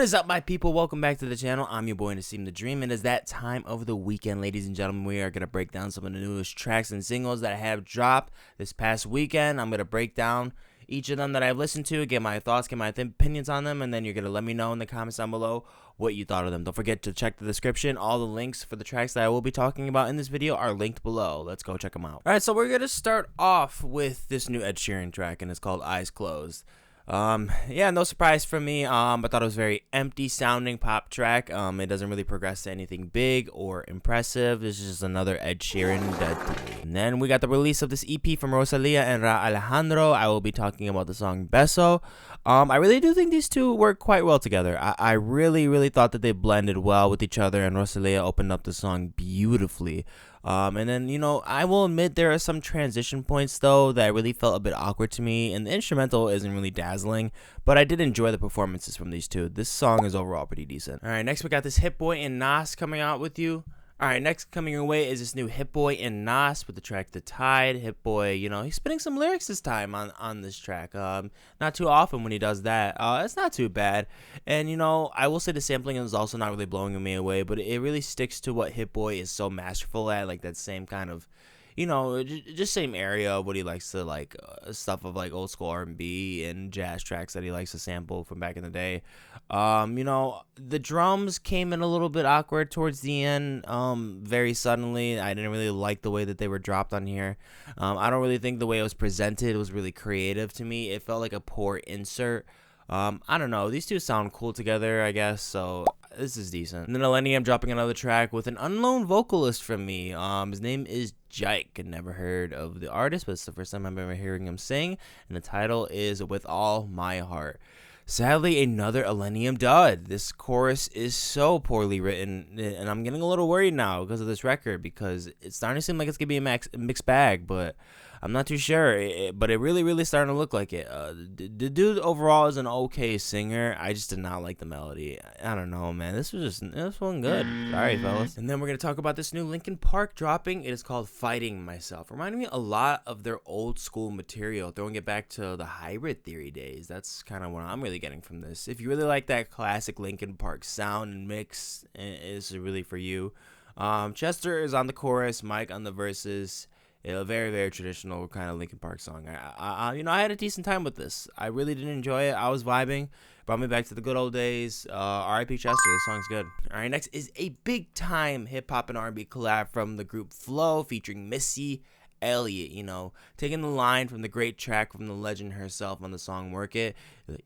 What is up, my people? Welcome back to the channel. I'm your boy Nassim the Dream, and it's that time of the weekend, ladies and gentlemen. We are going to break down some of the newest tracks and singles that have dropped this past weekend. I'm going to break down each of them that I've listened to, get my thoughts, get my opinions on them, and then you're going to let me know in the comments down below what you thought of them. Don't forget to check the description. All the links for the tracks that I will be talking about in this video are linked below. Let's go check them out. Alright, so we're going to start off with this new Ed Sheeran track, and it's called Eyes Closed. Yeah, no surprise from me. I thought it was a very empty sounding pop track. It doesn't really progress to anything big or impressive. This is just another Ed Sheeran dead to me. And then we got the release of this EP from ROSALÍA and Rauw Alejandro. I will be talking about the song BESO. I really do think these two work quite well together. I really thought that they blended well with each other, and ROSALÍA opened up the song beautifully. And then, you know, I will admit there are some transition points, though, that really felt a bit awkward to me, and the instrumental isn't really dazzling, but I did enjoy the performances from these two. This song is overall pretty decent. Alright, next we got this Hit Boy and Nas coming out with you. Alright, next coming your way is this new Hit Boy and Nas with the track The Tide. Hit Boy, you know, he's spitting some lyrics this time on this track. Not too often when he does that. It's not too bad. And, you know, I will say the sampling is also not really blowing me away, but it really sticks to what Hit Boy is so masterful at, like that same kind of, you know, just same area of what he likes to, like, stuff of, like, old school R&B and jazz tracks that he likes to sample from back in the day. You know, the drums came in a little bit awkward towards the end, very suddenly. I didn't really like the way that they were dropped on here. I don't really think the way it was presented was really creative to me. It felt like a poor insert. I don't know. These two sound cool together, I guess, so this is decent. And then ILLENIUM dropping another track with an unknown vocalist from me. His name is JYKE. Never heard of the artist, but it's the first time I'm ever hearing him sing. And the title is With All My Heart. Sadly, another ILLENIUM dud. This chorus is so poorly written, and I'm getting a little worried now because of this record, because it's starting to seem like it's going to be a mixed bag, but I'm not too sure. But it really starting to look like it. The dude overall is an okay singer. I just did not like the melody. I don't know, man. This wasn't good. Sorry, fellas. And then we're going to talk about this new Linkin Park dropping. It is called Fighting Myself. Reminding me a lot of their old school material, throwing it back to the Hybrid Theory days. That's kind of what I'm really getting from this. If you really like that classic Linkin Park sound and mix, it's really for you. Chester is on the chorus, Mike on the verses. A very traditional kind of Linkin Park song. You know, I had a decent time with this. I really did enjoy it. I was vibing. Brought me back to the good old days. R.I.P. Chester. This song's good. All right, next is a big time hip hop and R&B collab from the group Flow featuring Missy Elliot. You know, taking the line from the great track from the legend herself on the song Work It.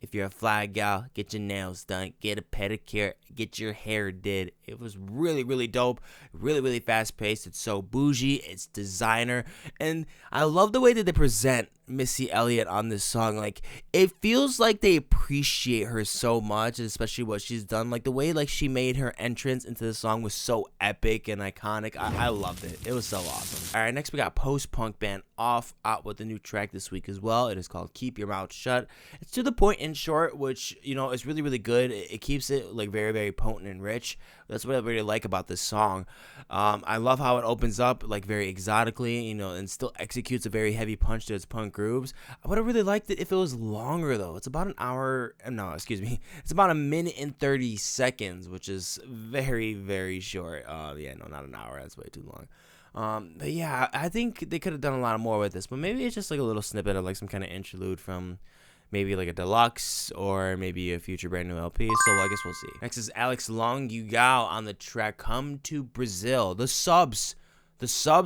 If you're a fly gal, get your nails done, get a pedicure, get your hair did. It was really dope, really fast paced. It's so bougie, it's designer, and I love the way that they present Missy Elliot on this song. Like, it feels like they appreciate her so much, especially what she's done. Like, the way like she made her entrance into the song was so epic and iconic. I loved it. It was so awesome. All right, next we got post-punk band Off out with a new track this week as well. It is called Keep Your Mouth Shut. It's to the point in short, which, you know, is really good. It keeps it like very potent and rich. That's what I really like about this song. I love how it opens up like very exotically, you know, and still executes a very heavy punch to its punk grooves. I would have really liked it if it was longer, though. It's about an hour. No, excuse me. It's about 1 minute and 30 seconds, which is very short. Yeah, no, not an hour. That's way too long. But yeah, I think they could have done a lot more with this, but maybe it's just like a little snippet of like some kind of interlude from maybe like a deluxe or maybe a future brand new LP. So I guess we'll see. Next is Alex Longyu on the track Come to Brazil. The subs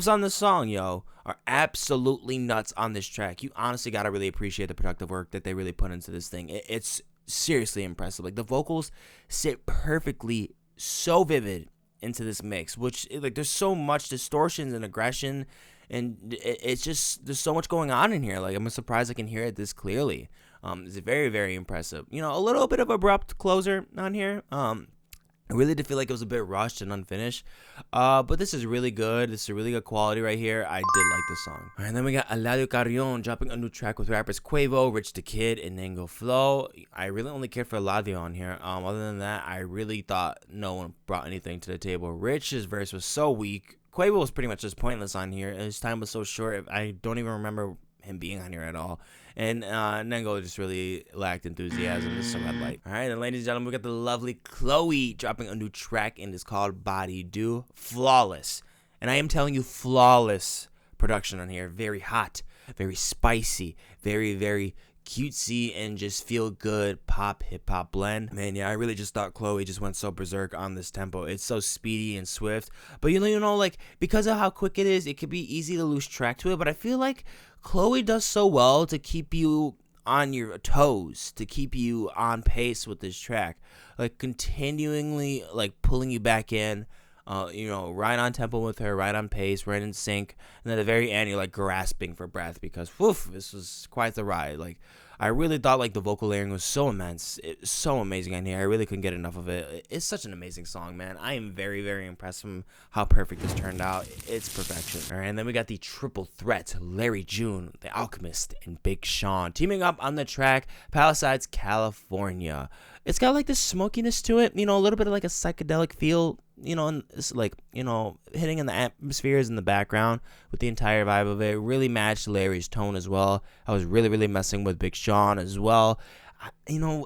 on the song, yo, are absolutely nuts on this track. You honestly gotta really appreciate the productive work that they really put into this thing. It's seriously impressive. Like, the vocals sit perfectly, so vivid into this mix, which, like, there's so much distortions and aggression, and it's just, there's so much going on in here. Like, I'm surprised I can hear it this clearly. It's very impressive. You know, a little bit of abrupt closer on here. I really did feel like it was a bit rushed and unfinished, but this is really good. This is a really good quality right here. I did like this song. All right, and then we got Eladio Carrion dropping a new track with rappers Quavo, Rich the Kid, and Ñengo Flow. I really only cared for Eladio on here. Other than that, I really thought no one brought anything to the table. Rich's verse was so weak. Quavo was pretty much just pointless on here. His time was so short. I don't even remember him being on here at all. And Ñengo just really lacked enthusiasm. This is some red light. All right, and ladies and gentlemen, we got the lovely Chloe dropping a new track, and it's called Body Do. Flawless. And I am telling you, flawless production on here. Very hot, very spicy, very, very cutesy, and just feel good pop hip hop blend. Man, yeah, I really just thought Chloe just went so berserk on this tempo. It's so speedy and swift, but you know, like, because of how quick it is, it could be easy to lose track to it. But I feel like Chloe does so well to keep you on your toes, to keep you on pace with this track, like continually like pulling you back in. Right on tempo with her, right on pace, right in sync. And then at the very end, you're like grasping for breath because, woof, this was quite the ride. Like, I really thought like the vocal layering was so immense. It's so amazing on here. I really couldn't get enough of it. It's such an amazing song, man. I am very, very impressed from how perfect this turned out. It's perfection. All right, and then we got the triple threat, Larry June, The Alchemist, and Big Sean teaming up on the track Palisades, California. It's got like this smokiness to it, a little bit of like a psychedelic feel, and it's like, hitting in the atmospheres in the background with the entire vibe of it. It really matched Larry's tone as well. I was really, really messing with Big Sean as well.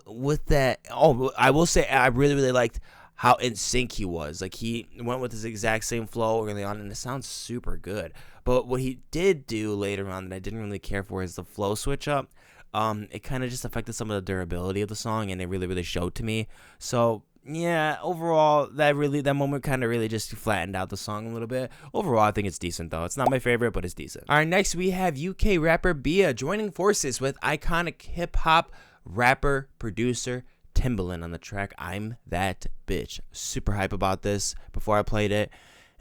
With that, I will say I really, really liked how in sync he was. Like, he went with his exact same flow early on, and it sounds super good. But what he did do later on that I didn't really care for is the flow switch up. It kind of just affected some of the durability of the song, and it really, really showed to me. So yeah, overall, that moment kind of really just flattened out the song a little bit. Overall, I think it's decent though. It's not my favorite, but it's decent. All right, next we have UK rapper Bia joining forces with iconic hip hop rapper producer Timbaland on the track I'm That Bitch. Super hype about this before I played it,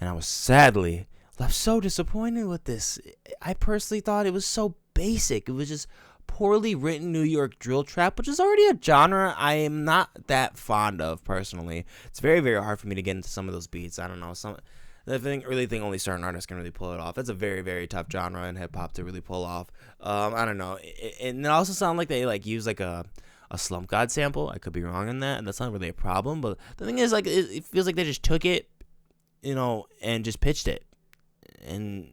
and I was sadly left so disappointed with this. I personally thought it was so basic. It was just poorly written New York drill trap, which is already a genre I am not that fond of personally. It's very, very hard for me to get into some of those beats. I don't know. I really think only certain artists can really pull it off. That's a very, very tough genre in hip hop to really pull off. I don't know. And it also sounds like they like use like a Slump God sample. I could be wrong on that, and that's not really a problem. But the thing is, like, it feels like they just took it, and just pitched it, and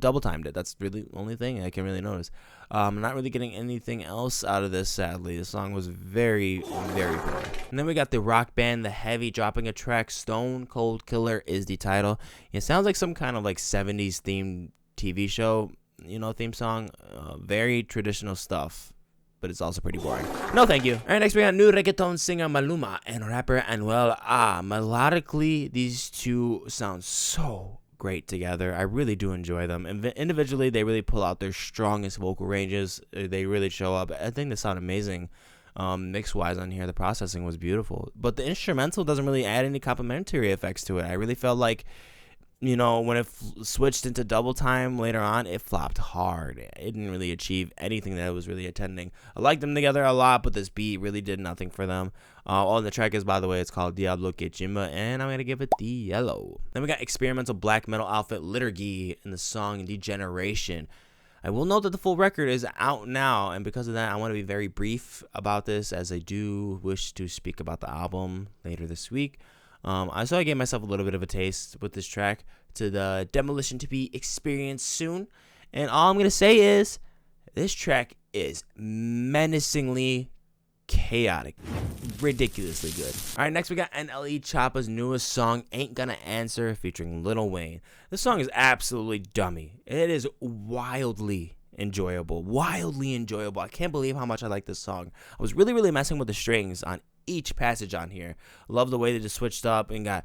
double timed it. That's really the only thing I can really notice. I'm not really getting anything else out of this, sadly. The song was very, very poor. And then we got the rock band The Heavy dropping a track, Stone Cold Killer is the title. It sounds like some kind of like 70s themed TV show, theme song. Very traditional stuff, but it's also pretty boring. No, thank you. All right, next we got new reggaeton singer Maluma and rapper Anuel. Melodically, these two sound so great together. I really do enjoy them, and individually they really pull out their strongest vocal ranges. They really show up. I think they sound amazing. Mix wise on here, the processing was beautiful, but the instrumental doesn't really add any complementary effects to it. I really felt like, when it switched into double time later on, it flopped hard. It didn't really achieve anything that it was really intending. I liked them together a lot, but this beat really did nothing for them. The track is, by the way, it's called Diablo Chimba, and I'm going to give it the yellow. Then we got experimental black metal outfit Liturgy in the song Djennaration. I will note that the full record is out now, and because of that, I want to be very brief about this, as I do wish to speak about the album later this week. I gave myself a little bit of a taste with this track to the demolition to be experienced soon. And all I'm going to say is this track is menacingly chaotic, ridiculously good. All right, next we got NLE Choppa's newest song, Ain't Gonna Answer, featuring Lil Wayne. This song is absolutely dummy. It is wildly enjoyable. I can't believe how much I like this song. I was really, really messing with the strings on each passage on here. Love the way they just switched up and got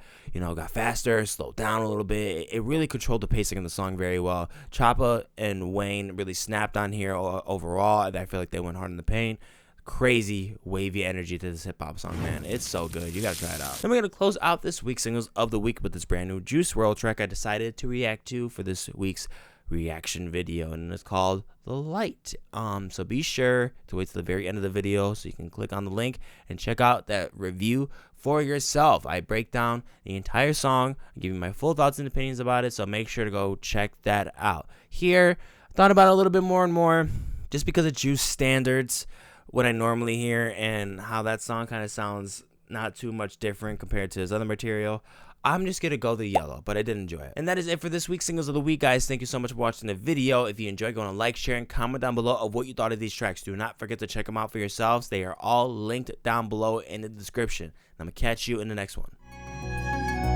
faster, slowed down a little bit. It really controlled the pacing of the song very well. Choppa and Wayne really snapped on here overall. I feel like they went hard in the paint. Crazy wavy energy to this hip-hop song, man. It's so good. You gotta try it out. Then we're gonna close out this week's singles of the week with this brand new Juice WRLD track I decided to react to for this week's reaction video, and it's called The Light. So be sure to wait till the very end of the video so you can click on the link and check out that review for yourself. I break down the entire song, I give you my full thoughts and opinions about it, so make sure to go check that out. Here, I thought about it a little bit more and more, just because of Juice standards, what I normally hear, and how that song kind of sounds not too much different compared to his other material. I'm just gonna go the yellow, but I did enjoy it. And that is it for this week's Singles of the Week, guys. Thank you so much for watching the video. If you enjoyed, go on and like, share, and comment down below of what you thought of these tracks. Do not forget to check them out for yourselves. They are all linked down below in the description. And I'm gonna catch you in the next one.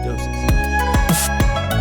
Deuces.